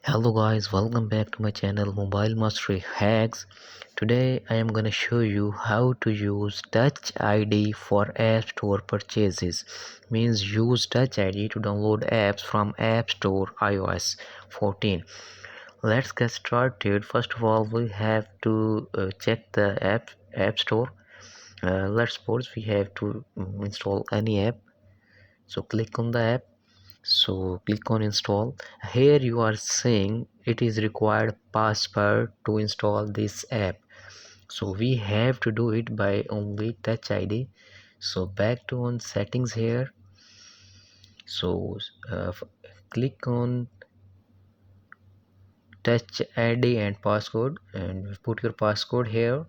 Hello guys, welcome back to my channel Mobile Mastery Hacks. Today I am gonna show you how to use Touch ID for App Store purchases. Means use Touch ID to download apps from App Store iOS 14. Let's get started. First of all, we have to check the App Store. Let's suppose we have to install any app. So click on the app, so click on install. Here you are saying it is required password to install this app, so we have to do it by only Touch ID. So back to on settings here, so click on Touch ID and passcode and put your passcode here.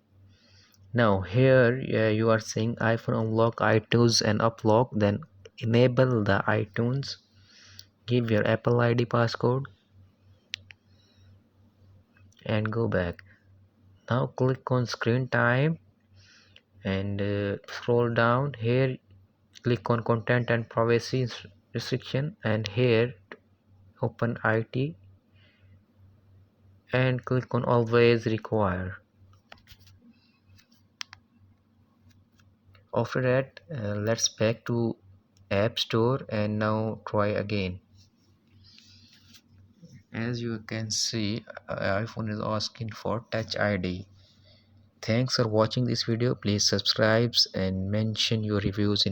Now here you are saying iPhone unlock iTunes and uplock, then enable the iTunes, give your Apple ID passcode and go back. Now click on screen time and scroll down. Here click on content and privacy restriction, and here open IT and click on always require. After that let's back to App Store and now try again. As you can see, iPhone is asking for Touch ID. Thanks for watching this video. Please subscribe and mention your reviews in